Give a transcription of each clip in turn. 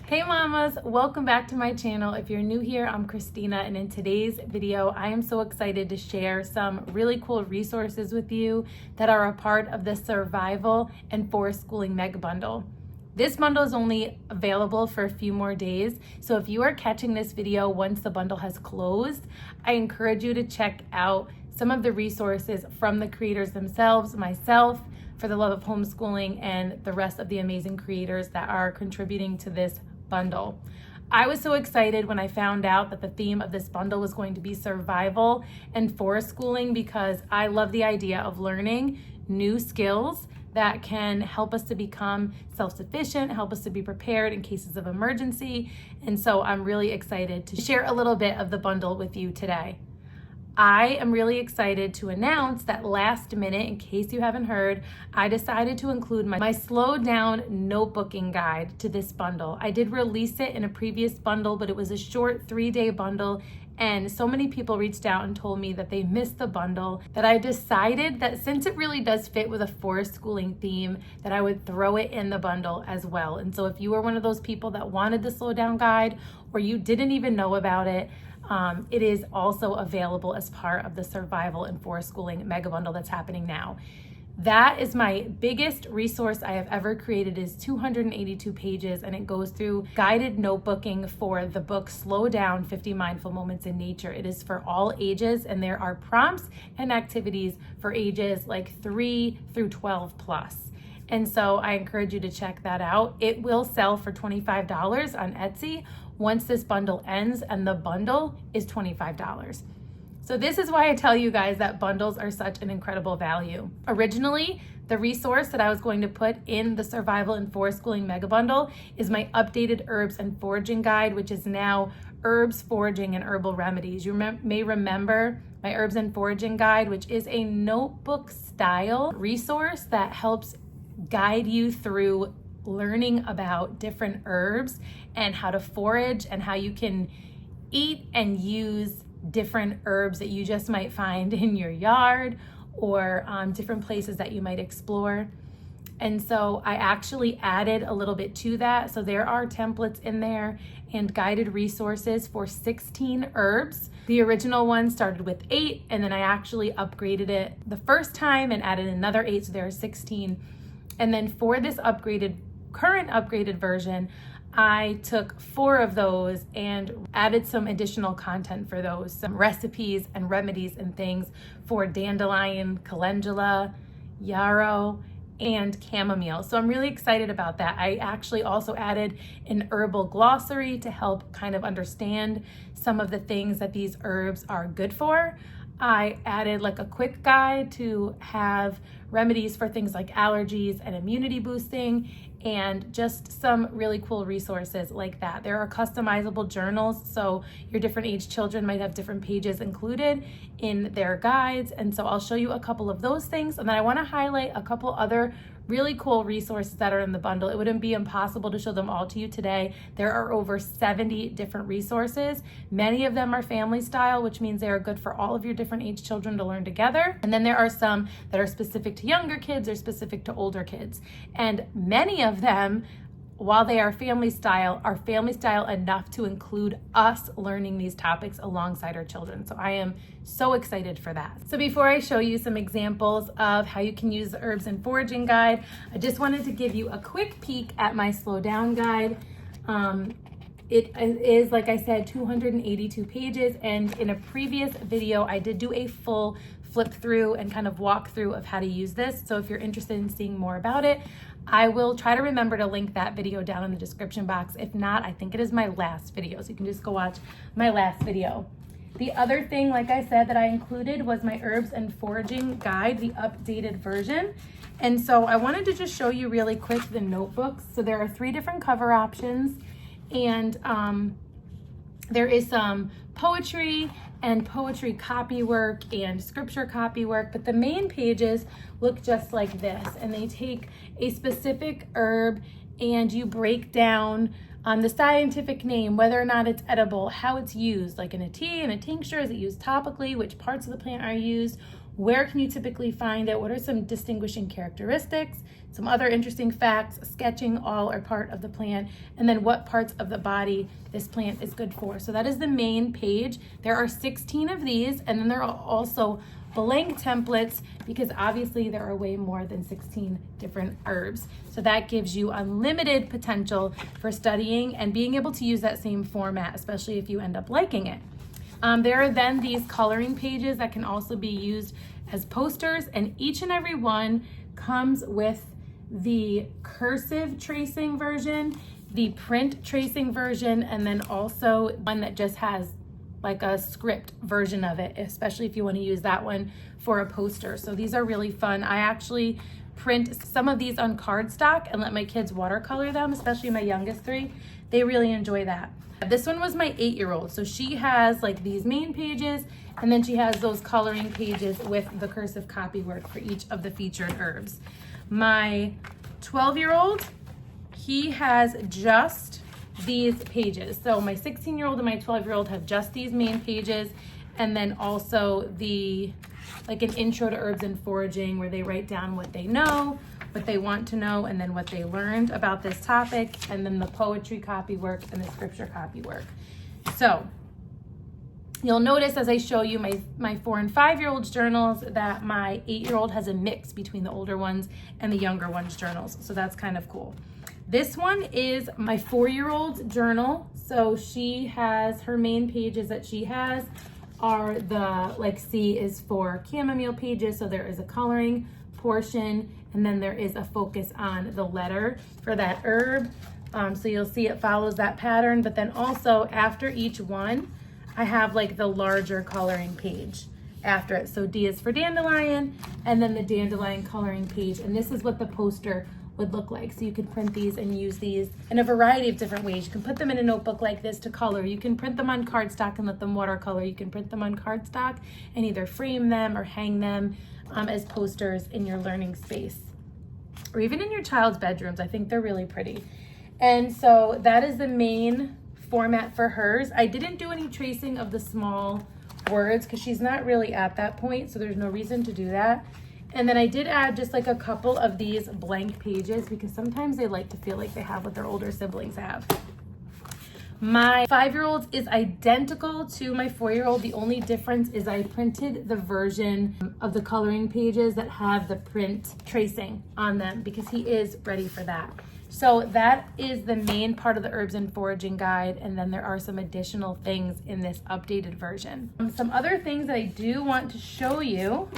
Hey mamas, welcome back to my channel. If you're new here, I'm Christina, and in today's video, I am so excited to share some really cool resources with you that are a part of the Survival and Forest Schooling Mega Bundle. This bundle is only available for a few more days, so if you are catching this video once the bundle has closed, I encourage you to check out some of the resources from the creators themselves, myself, For the Love of Homeschooling, and the rest of the amazing creators that are contributing to this bundle. I was so excited when I found out that the theme of this bundle was going to be survival and forest schooling, because I love the idea of learning new skills that can help us to become self-sufficient, help us to be prepared in cases of emergency. And so I'm really excited to share a little bit of the bundle with you today. I am really excited to announce that last minute, in case you haven't heard, I decided to include my slow down notebooking guide to this bundle. I did release it in a previous bundle, but it was a short 3-day bundle, and so many people reached out and told me that they missed the bundle that I decided that since it really does fit with a forest schooling theme, that I would throw it in the bundle as well. And so if you were one of those people that wanted the slow down guide, or you didn't even know about it, it is also available as part of the Survival and Forest Schooling Mega Bundle that's happening now. That is my biggest resource I have ever created. Is 282 pages, and it goes through guided notebooking for the book Slow Down, 50 Mindful Moments in Nature. It is for all ages, and there are prompts and activities for ages like 3 through 12 plus. And so I encourage you to check that out. It will sell for $25 on Etsy once this bundle ends, and the bundle is $25. So this is why I tell you guys that bundles are such an incredible value. Originally, the resource that I was going to put in the Survival and Forest Schooling Mega Bundle is my updated herbs and foraging guide, which is now herbs, foraging, and herbal remedies. You may remember my herbs and foraging guide, which is a notebook style resource that helps guide you through learning about different herbs and how to forage and how you can eat and use different herbs that you just might find in your yard or different places that you might explore. And so I actually added a little bit to that. So there are templates in there and guided resources for 16 herbs. The original one started with 8, and then I actually upgraded it the first time and added another 8, so there are 16. And then for this current upgraded version, I took 4 of those and added some additional content for those, some recipes and remedies and things for dandelion, calendula, yarrow, and chamomile. So I'm really excited about that. I actually also added an herbal glossary to help kind of understand some of the things that these herbs are good for. I added like a quick guide to have remedies for things like allergies and immunity boosting, and just some really cool resources like that. There are customizable journals, so your different age children might have different pages included in their guides. And so I'll show you a couple of those things. And then I want to highlight a couple other really cool resources that are in the bundle. It wouldn't be impossible to show them all to you today. There are over 70 different resources. Many of them are family style, which means they are good for all of your different age children to learn together. And then there are some that are specific to younger kids or specific to older kids. And many of them, while they are family style enough to include us learning these topics alongside our children. So I am so excited for that. So before I show you some examples of how you can use the herbs and foraging guide, I just wanted to give you a quick peek at my slow down guide. It is, like I said, 282 pages, and in a previous video, I did do a full flip through and kind of walk through of how to use this. So if you're interested in seeing more about it, I will try to remember to link that video down in the description box. If not, I think it is my last video, so you can just go watch my last video. The other thing, like I said, that I included was my herbs and foraging guide, the updated version. And so I wanted to just show you really quick the notebooks. So there are 3 different cover options, and there is some poetry and poetry copy work and scripture copy work, but the main pages look just like this, and they take a specific herb and you break down the scientific name, whether or not it's edible, how it's used, like in a tea, in a tincture, is it used topically, which parts of the plant are used, Where can you typically find it? What are some distinguishing characteristics? Some other interesting facts, sketching, all are part of the plant, and then what parts of the body this plant is good for. So that is the main page. There are 16 of these, and then there are also blank templates, because obviously there are way more than 16 different herbs. So that gives you unlimited potential for studying and being able to use that same format, especially if you end up liking it. There are then these coloring pages that can also be used as posters, and each and every one comes with the cursive tracing version, the print tracing version, and then also one that just has like a script version of it, especially if you want to use that one for a poster. So these are really fun. I actually print some of these on cardstock and let my kids watercolor them, especially my youngest 3. They really enjoy that. This one was my 8-year-old. So she has like these main pages, and then she has those coloring pages with the cursive copy work for each of the featured herbs. My 12-year-old, he has just these pages. So my 16-year-old and my 12-year-old have just these main pages, and then also the like an intro to herbs and foraging, where they write down what they know, what they want to know, and then what they learned about this topic, and then the poetry copy work and the scripture copy work. So you'll notice as I show you my 4 and 5-year-olds journals that my 8-year-old has a mix between the older ones and the younger ones journals. So that's kind of cool. This one is my 4-year-old journal. So she has, her main pages that she has are the, like C is for chamomile pages. So there is a coloring portion, and then there is a focus on the letter for that herb. So you'll see it follows that pattern, but then also after each one, I have like the larger coloring page after it. So D is for dandelion, and then the dandelion coloring page. And this is what the poster would look like. So you can print these and use these in a variety of different ways. You can put them in a notebook like this to color. You can print them on cardstock and let them watercolor. You can print them on cardstock and either frame them or hang them as posters in your learning space, or even in your child's bedrooms. I think they're really pretty. And so that is the main format for hers. I didn't do any tracing of the small words because she's not really at that point, so there's no reason to do that. And then I did add just like a couple of these blank pages because sometimes they like to feel like they have what their older siblings have. My 5-year-old is identical to my 4-year-old. The only difference is I printed the version of the coloring pages that have the print tracing on them because he is ready for that. So that is the main part of the herbs and foraging guide, and then there are some additional things in this updated version. Some other things that I do want to show you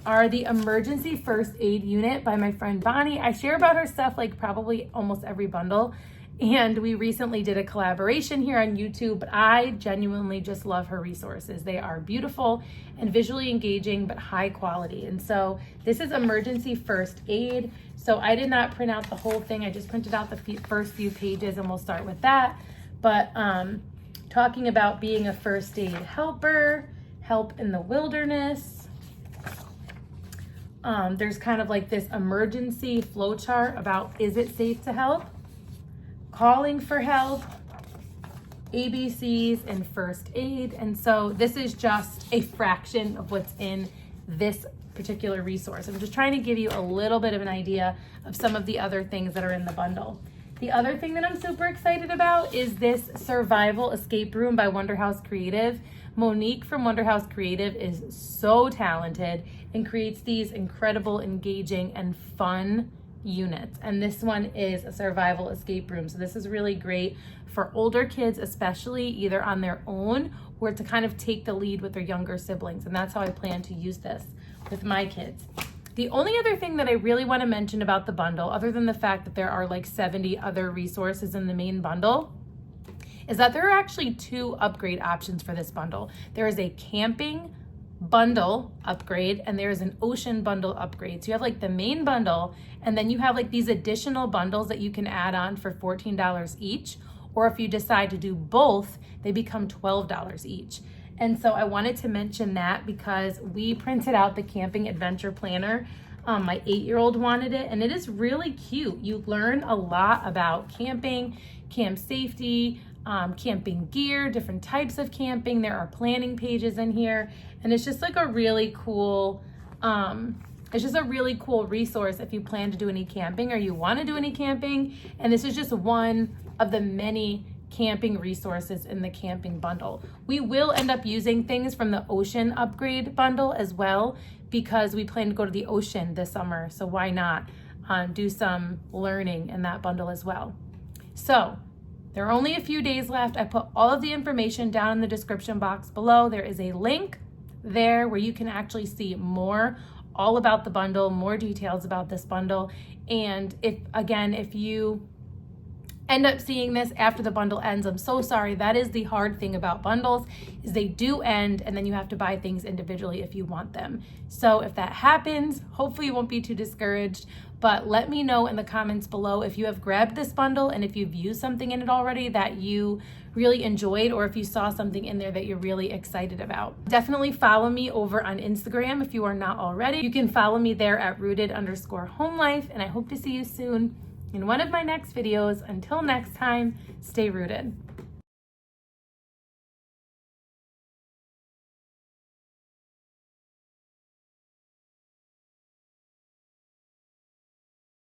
are the emergency first aid unit by my friend Bonnie. I share about her stuff like probably almost every bundle, and we recently did a collaboration here on YouTube, but I genuinely just love her resources. They are beautiful and visually engaging, but high quality. And so this is emergency first aid. So I did not print out the whole thing. I just printed out the first few pages, and we'll start with that. But talking about being a first aid helper, help in the wilderness. There's kind of like this emergency flow chart about, is it safe to help? Calling for help, ABCs, and first aid. And so this is just a fraction of what's in this particular resource. I'm just trying to give you a little bit of an idea of some of the other things that are in the bundle. The other thing that I'm super excited about is this survival escape room by Wonder House Creative. Monique from Wonder House Creative is so talented and creates these incredible, engaging, and fun units. And this one is a survival escape room. So this is really great for older kids, especially either on their own or to kind of take the lead with their younger siblings. And that's how I plan to use this with my kids. The only other thing that I really want to mention about the bundle, other than the fact that there are like 70 other resources in the main bundle, is that there are actually 2 upgrade options for this bundle. There is a camping bundle upgrade and there is an ocean bundle upgrade. So you have like the main bundle, and then you have like these additional bundles that you can add on for $14 each. Or if you decide to do both, they become $12 each. And so I wanted to mention that because we printed out the camping adventure planner My 8-year-old wanted it, and it is really cute. You learn a lot about camping, camp safety, camping gear, different types of camping. There are planning pages in here, and it's just like a really cool, it's just a really cool resource if you plan to do any camping or you want to do any camping. And this is just one of the many camping resources in the camping bundle. We will end up using things from the ocean upgrade bundle as well, because we plan to go to the ocean this summer. So why not do some learning in that bundle as well? So there are only a few days left. I put all of the information down in the description box below. There is a link there where you can actually see more all about the bundle, more details about this bundle. And if you end up seeing this after the bundle ends, I'm so sorry. That is the hard thing about bundles, is they do end and then you have to buy things individually if you want them. So if that happens, hopefully you won't be too discouraged, but let me know in the comments below if you have grabbed this bundle and if you've used something in it already that you really enjoyed, or if you saw something in there that you're really excited about. Definitely follow me over on Instagram if you are not already. You can follow me there at rooted_homelife, and I hope to see you soon in one of my next videos. Until next time, stay rooted.